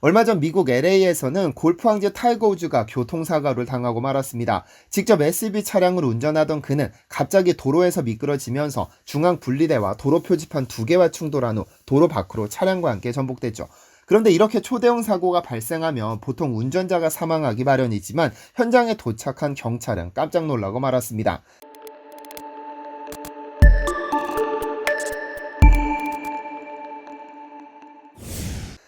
얼마 전 미국 LA에서는 골프 왕제 타이거 우즈가 교통사고를 당하고 말았습니다. 직접 SUV 차량을 운전하던 그는 갑자기 도로에서 미끄러지면서 중앙 분리대와 도로 표지판 2개와 충돌한 후 도로 밖으로 차량과 함께 전복됐죠. 그런데 이렇게 초대형 사고가 발생하면 보통 운전자가 사망하기 마련이지만 현장에 도착한 경찰은 깜짝 놀라고 말았습니다.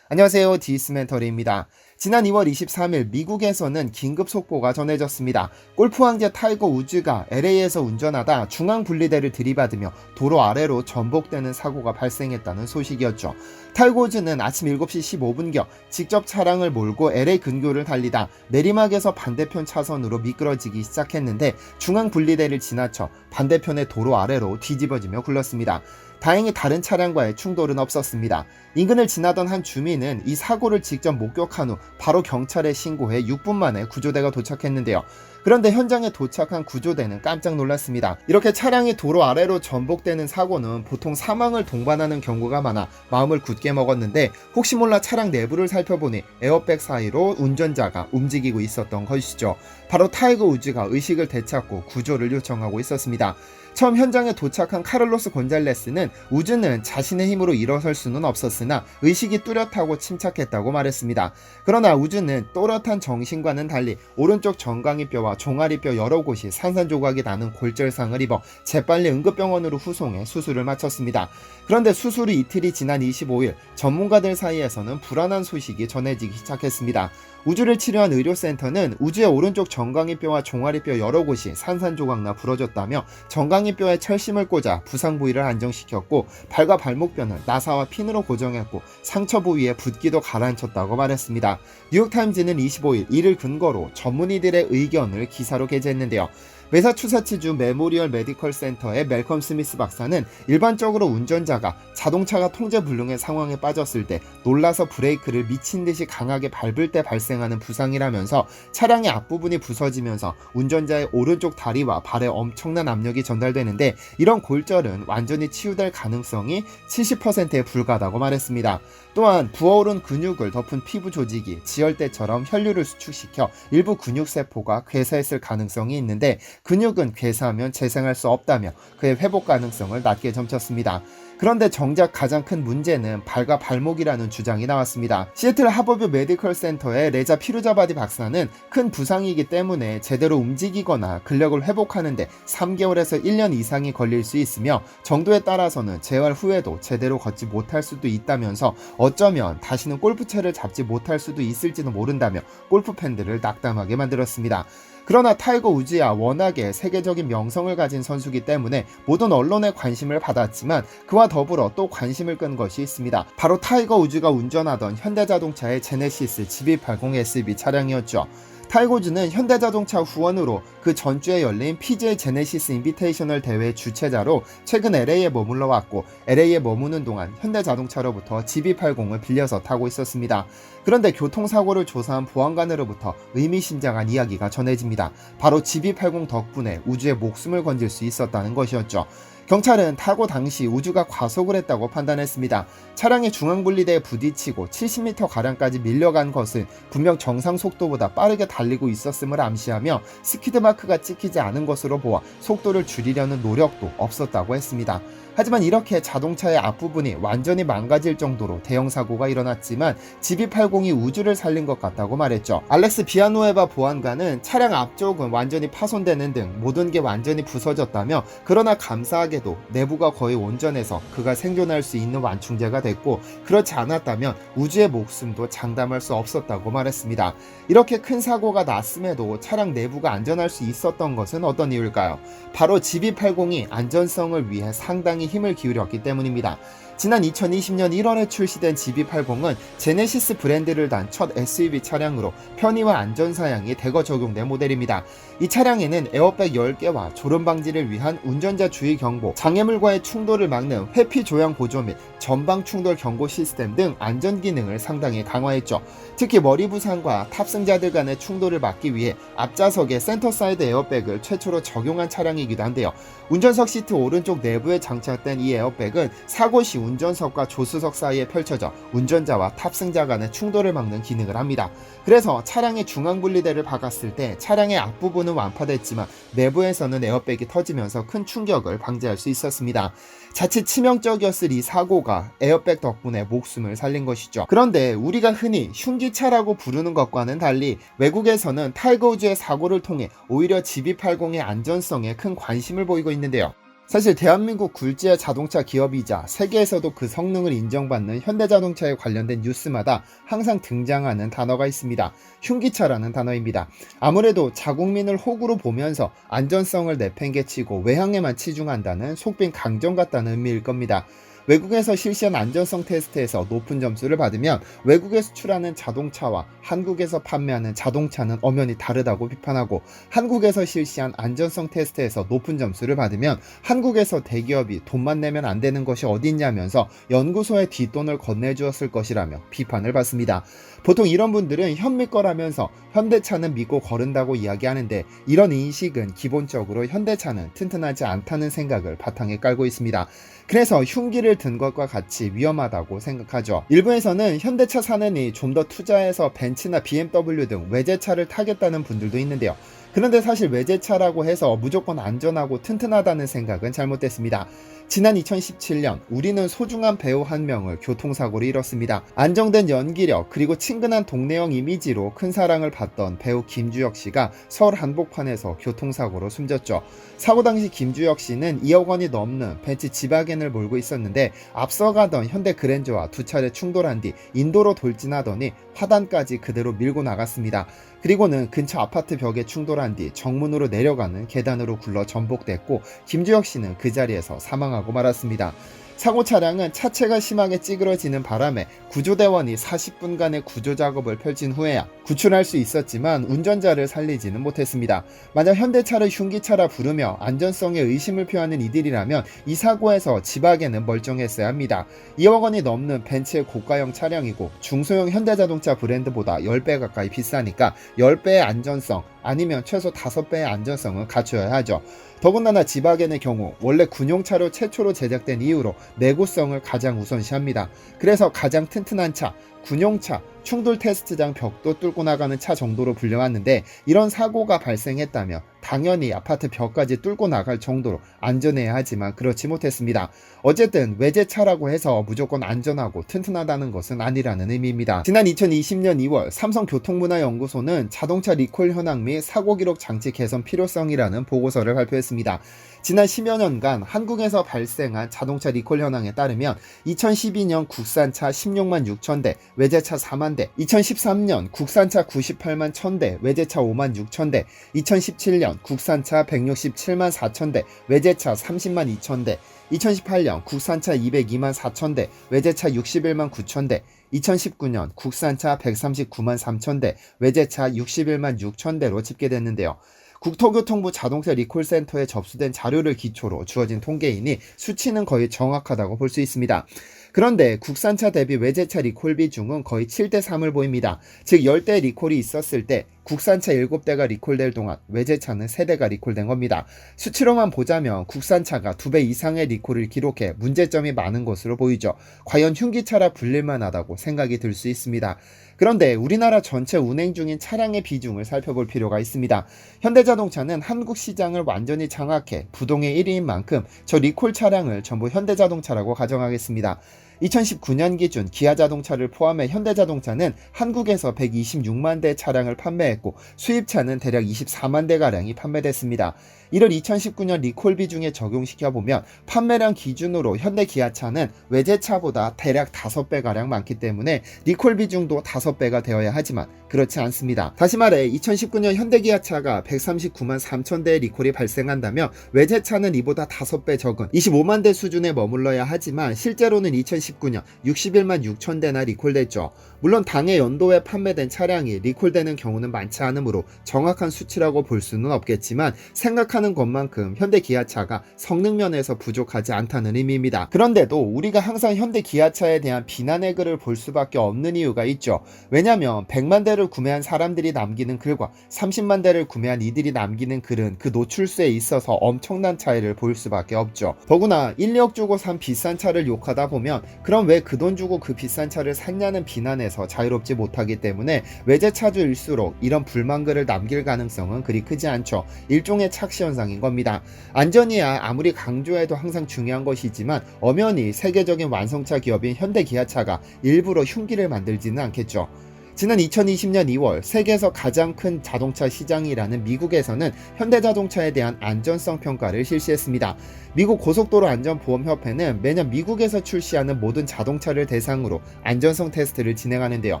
안녕하세요. 디스멘터리입니다. 지난 2월 23일 미국에서는 긴급 속보가 전해졌습니다. 골프 왕제 타이거 우즈가 LA에서 운전하다 중앙 분리대를 들이받으며 도로 아래로 전복되는 사고가 발생했다는 소식이었죠. 타이거 우즈는 아침 7시 15분경 직접 차량을 몰고 LA 근교를 달리다 내리막에서 반대편 차선으로 미끄러지기 시작했는데 중앙 분리대를 지나쳐 반대편의 도로 아래로 뒤집어지며 굴렀습니다. 다행히 다른 차량과의 충돌은 없었습니다. 인근을 지나던 한 주민은 이 사고를 직접 목격한 후 바로 경찰에 신고해 6분 만에 구조대가 도착했는데요. 그런데 현장에 도착한 구조대는 깜짝 놀랐습니다. 이렇게 차량이 도로 아래로 전복되는 사고는 보통 사망을 동반하는 경우가 많아 마음을 굳게 먹었는데 혹시 몰라 차량 내부를 살펴보니 에어백 사이로 운전자가 움직이고 있었던 것이죠. 바로 타이거 우즈가 의식을 되찾고 구조를 요청하고 있었습니다. 처음 현장에 도착한 카를로스 곤잘레스는 우즈는 자신의 힘으로 일어설 수는 없었으나 의식이 뚜렷하고 침착했다고 말했습니다. 그러나 우즈는 또렷한 정신과는 달리 오른쪽 정강이뼈와 종아리뼈 여러 곳이 산산조각이 나는 골절상을 입어 재빨리 응급병원으로 후송해 수술을 마쳤습니다. 그런데 수술이 이틀이 지난 25일 전문가들 사이에서는 불안한 소식이 전해지기 시작했습니다. 우즈를 치료한 의료센터는 우즈의 오른쪽 정강이뼈와 종아리뼈 여러 곳이 산산조각나 부러졌다며 정강이뼈에 철심을 꽂아 부상 부위를 안정시켰고 발과 발목뼈는 나사와 핀으로 고정했고 상처 부위에 붓기도 가라앉혔다고 말했습니다. 뉴욕타임즈는 25일 이를 근거로 전문의들의 의견을 기사로 게재했는데요. 매사추세츠주 메모리얼 메디컬 센터의 멜컴 스미스 박사는 일반적으로 운전자가 자동차가 통제 불능의 상황에 빠졌을 때 놀라서 브레이크를 미친 듯이 강하게 밟을 때 발생하는 부상이라면서 차량의 앞부분이 부서지면서 운전자의 오른쪽 다리와 발에 엄청난 압력이 전달되는데 이런 골절은 완전히 치유될 가능성이 70%에 불과하다고 말했습니다. 또한 부어오른 근육을 덮은 피부 조직이 지혈대처럼 혈류를 수축시켜 일부 근육세포가 괴사했을 가능성이 있는데 근육은 괴사하면 재생할 수 없다며 그의 회복 가능성을 낮게 점쳤습니다. 그런데 정작 가장 큰 문제는 발과 발목이라는 주장이 나왔습니다. 시애틀 하버뷰 메디컬 센터의 레자 피루자바디 박사는 큰 부상이기 때문에 제대로 움직이거나 근력을 회복하는데 3개월에서 1년 이상이 걸릴 수 있으며 정도에 따라서는 재활 후에도 제대로 걷지 못할 수도 있다면서 어쩌면 다시는 골프채를 잡지 못할 수도 있을지도 모른다며 골프 팬들을 낙담하게 만들었습니다. 그러나 타이거 우즈야 워낙에 세계적인 명성을 가진 선수이기 때문에 모든 언론의 관심을 받았지만 그와 더불어 또 관심을 끈 것이 있습니다. 바로 타이거 우즈가 운전하던 현대자동차의 제네시스 GV80 SUV 차량이었죠. 타이거 우즈는 현대자동차 후원으로 그 전주에 열린 PGA 제네시스 인비테이셔널 대회 주최자로 최근 LA에 머물러 왔고 LA에 머무는 동안 현대자동차로부터 GV80을 빌려서 타고 있었습니다. 그런데 교통사고를 조사한 보안관으로부터 의미심장한 이야기가 전해집니다. 바로 GV80 덕분에 우즈의 목숨을 건질 수 있었다는 것이었죠. 경찰은 타고 당시 우즈가 과속을 했다고 판단했습니다. 차량이 중앙분리대에 부딪히고 70m가량까지 밀려간 것은 분명 정상 속도보다 빠르게 달리고 있었음을 암시하며 스키드마크가 찍히지 않은 것으로 보아 속도를 줄이려는 노력도 없었다고 했습니다. 하지만 이렇게 자동차의 앞부분이 완전히 망가질 정도로 대형 사고가 일어났지만 GV80이 우즈를 살린 것 같다고 말했죠. 알렉스 비아노에바 보안관은 차량 앞쪽은 완전히 파손되는 등 모든 게 완전히 부서졌다며 그러나 감사하게도 내부가 거의 온전해서 그가 생존할 수 있는 완충제가 됐고 그렇지 않았다면 우즈의 목숨도 장담할 수 없었다고 말했습니다. 이렇게 큰 사고가 났음에도 차량 내부가 안전할 수 있었던 것은 어떤 이유일까요? 바로 GV80이 안전성을 위해 상당히 힘을 기울였기 때문입니다. 지난 2020년 1월에 출시된 GV80은 제네시스 브랜드를 단 첫 SUV 차량으로 편의와 안전사양이 대거 적용된 모델입니다. 이 차량에는 에어백 10개와 졸음 방지를 위한 운전자 주의 경보, 하고 장애물과의 충돌을 막는 회피 조향 보조 및 전방 충돌 경고 시스템 등 안전 기능을 상당히 강화했죠. 특히 머리 부상과 탑승자들 간의 충돌을 막기 위해 앞좌석에 센터 사이드 에어백을 최초로 적용한 차량이기도 한데요. 운전석 시트 오른쪽 내부에 장착된 이 에어백은 사고 시 운전석과 조수석 사이에 펼쳐져 운전자와 탑승자 간의 충돌을 막는 기능을 합니다. 그래서 차량의 중앙 분리대를 박았을 때 차량의 앞부분은 완파됐지만 내부에서는 에어백이 터지면서 큰 충격을 방지할 수 있었습니다. 자칫 치명적이었을 이 사고가 에어백 덕분에 목숨을 살린 것이죠. 그런데 우리가 흔히 흉기차라고 부르는 것과는 달리 외국에서는 타이거 우즈의 사고를 통해 오히려 GB80의 안전성에 큰 관심을 보이고 있는데요. 사실 대한민국 굴지의 자동차 기업이자 세계에서도 그 성능을 인정받는 현대자동차에 관련된 뉴스마다 항상 등장하는 단어가 있습니다. 흉기차라는 단어입니다. 아무래도 자국민을 호구로 보면서 안전성을 내팽개치고 외항에만 치중한다는 속빈 강정 같다는 의미일 겁니다. 외국에서 실시한 안전성 테스트에서 높은 점수를 받으면 외국에 수출하는 자동차와 한국에서 판매하는 자동차는 엄연히 다르다고 비판하고, 한국에서 실시한 안전성 테스트에서 높은 점수를 받으면 한국에서 대기업이 돈만 내면 안 되는 것이 어디 있냐면서 연구소에 뒷돈을 건네주었을 것이라며 비판을 받습니다. 보통 이런 분들은 현미 거라면서 현대차는 믿고 거른다고 이야기하는데, 이런 인식은 기본적으로 현대차는 튼튼하지 않다는 생각을 바탕에 깔고 있습니다. 그래서 흉기를 든 것과 같이 위험하다고 생각하죠. 일부에서는 현대차 사느니 좀 더 투자해서 벤츠나 BMW 등 외제차를 타겠다는 분들도 있는데요. 그런데 사실 외제차라고 해서 무조건 안전하고 튼튼하다는 생각은 잘못됐습니다. 지난 2017년 우리는 소중한 배우 한 명을 교통사고로 잃었습니다. 안정된 연기력 그리고 친근한 동네형 이미지로 큰 사랑을 받던 배우 김주혁 씨가 서울 한복판에서 교통사고로 숨졌죠. 사고 당시 김주혁 씨는 2억 원이 넘는 벤츠 지바겐을 몰고 있었는데 앞서가던 현대 그랜저와 두 차례 충돌한 뒤 인도로 돌진하더니 화단까지 그대로 밀고 나갔습니다. 그리고는 근처 아파트 벽에 충돌한 뒤 정문으로 내려가는 계단으로 굴러 전복됐고, 김주혁 씨는 그 자리에서 사망하고 말았습니다. 사고 차량은 차체가 심하게 찌그러지는 바람에 구조대원이 40분간의 구조작업을 펼친 후에야 구출할 수 있었지만 운전자를 살리지는 못했습니다. 만약 현대차를 흉기차라 부르며 안전성에 의심을 표하는 이들이라면 이 사고에서 지바겐은 멀쩡했어야 합니다. 2억 원이 넘는 벤츠의 고가형 차량이고 중소형 현대자동차 브랜드보다 10배 가까이 비싸니까 10배의 안전성 아니면 최소 5배의 안전성은 갖춰야 하죠. 더군다나 지바겐의 경우 원래 군용차로 최초로 제작된 이후로 내구성을 가장 우선시합니다. 그래서 가장 튼튼한 차, 군용차, 충돌 테스트장 벽도 뚫고 나가는 차 정도로 불려왔는데, 이런 사고가 발생했다면 당연히 아파트 벽까지 뚫고 나갈 정도로 안전해야 하지만 그렇지 못했습니다. 어쨌든 외제차라고 해서 무조건 안전하고 튼튼하다는 것은 아니라는 의미입니다. 지난 2020년 2월 삼성교통문화연구소는 자동차 리콜 현황 및 사고 기록 장치 개선 필요성이라는 보고서를 발표했습니다. 지난 10여 년간 한국에서 발생한 자동차 리콜 현황에 따르면 2012년 국산차 16만 6천 대, 외제차 4만 대, 2013년 국산차 98만 1000대, 외제차 5만 6천 대, 2017년 국산차 167만 4천 대, 외제차 30만 2천 대, 2018년 국산차 202만 4천 대, 외제차 61만 9천 대, 2019년 국산차 139만 3천 대, 외제차 61만 6천 대로 집계됐는데요. 국토교통부 자동차 리콜센터에 접수된 자료를 기초로 주어진 통계이니 수치는 거의 정확하다고 볼 수 있습니다. 그런데 국산차 대비 외제차 리콜 비중은 거의 7대 3을 보입니다. 즉 10대 리콜이 있었을 때 국산차 7대가 리콜될 동안 외제차는 3대가 리콜된 겁니다. 수치로만 보자면 국산차가 2배 이상의 리콜을 기록해 문제점이 많은 것으로 보이죠. 과연 흉기차라 불릴만 하다고 생각이 들 수 있습니다. 그런데 우리나라 전체 운행 중인 차량의 비중을 살펴볼 필요가 있습니다. 현대자동차는 한국 시장을 완전히 장악해 부동의 1위인 만큼 저 리콜 차량을 전부 현대자동차라고 가정하겠습니다. 2019년 기준 기아자동차를 포함해 현대자동차는 한국에서 126만 대 차량을 판매했고 수입차는 대략 24만 대가량이 판매됐습니다. 이를 2019년 리콜 비중에 적용시켜보면 판매량 기준으로 현대기아차는 외제차보다 대략 5배가량 많기 때문에 리콜 비중도 5배가 되어야 하지만 그렇지 않습니다. 다시 말해 2019년 현대기아차가 139만 3천 대의 리콜이 발생한다면 외제차는 이보다 5배 적은 25만 대 수준에 머물러야 하지만 실제로는 2019년 2019년 61만 6천 대나 리콜됐죠. 물론 당해 연도에 판매된 차량이 리콜되는 경우는 많지 않으므로 정확한 수치라고 볼 수는 없겠지만 생각하는 것만큼 현대 기아차가 성능 면에서 부족하지 않다는 의미입니다. 그런데도 우리가 항상 현대 기아차에 대한 비난의 글을 볼 수밖에 없는 이유가 있죠. 왜냐하면 100만 대를 구매한 사람들이 남기는 글과 30만 대를 구매한 이들이 남기는 글은 그 노출수에 있어서 엄청난 차이를 보일 수밖에 없죠. 더구나 1, 2억 주고 산 비싼 차를 욕하다 보면 그럼 왜 그 돈 주고 그 비싼 차를 샀냐는 비난에서 자유롭지 못하기 때문에 외제차주일수록 이런 불만글을 남길 가능성은 그리 크지 않죠. 일종의 착시 현상인 겁니다. 안전이야 아무리 강조해도 항상 중요한 것이지만 엄연히 세계적인 완성차 기업인 현대 기아차가 일부러 흉기를 만들지는 않겠죠. 지난 2020년 2월 세계에서 가장 큰 자동차 시장이라는 미국에서는 현대자동차에 대한 안전성 평가를 실시했습니다. 미국 고속도로 안전보험협회는 매년 미국에서 출시하는 모든 자동차를 대상으로 안전성 테스트를 진행하는데요.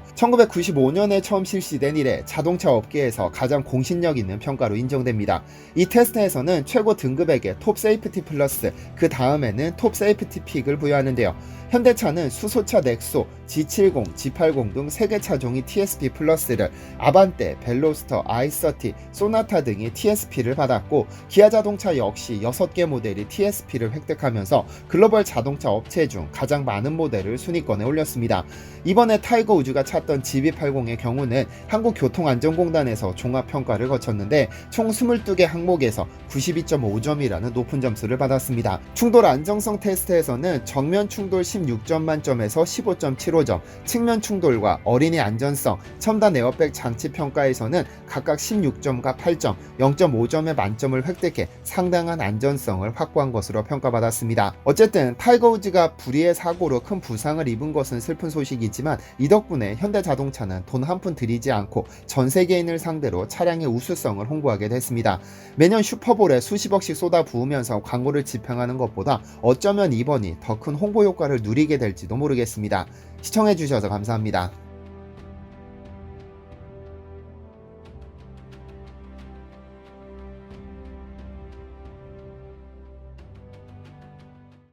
1995년에 처음 실시된 이래 자동차 업계에서 가장 공신력 있는 평가로 인정됩니다. 이 테스트에서는 최고 등급에게 톱 세이프티 플러스, 그 다음에는 톱 세이프티 픽을 부여하는데요. 현대차는 수소차 넥소, G70, G80 등 3개 차종이 TSP 플러스를, 아반떼, 벨로스터, i30, 소나타 등이 TSP를 받았고 기아자동차 역시 6개 모델이 TSP를 획득하면서 글로벌 자동차 업체 중 가장 많은 모델을 순위권에 올렸습니다. 이번에 타이거 우즈가 찾던 GB80의 경우는 한국교통안전공단에서 종합평가를 거쳤는데 총 22개 항목에서 92.5점이라는 높은 점수를 받았습니다. 충돌 안정성 테스트에서는 정면 충돌 16점 만점에서 15.75점, 측면 충돌과 어린이 안전성, 첨단 에어백 장치 평가에서는 각각 16점과 8점, 0.5점의 만점을 획득해 상당한 안전성을 확보한 것으로 평가받았습니다. 어쨌든 타이거 우즈가 불의의 사고로 큰 부상을 입은 것은 슬픈 소식이지만 이 덕분에 현대자동차는 돈 한 푼 들이지 않고 전 세계인을 상대로 차량의 우수성을 홍보하게 됐습니다. 매년 슈퍼볼에 수십억씩 쏟아 부으면서 광고를 집행하는 것보다 어쩌면 이번이 더 큰 홍보 효과를 누리게 될지도 모르겠습니다. 시청해주셔서 감사합니다.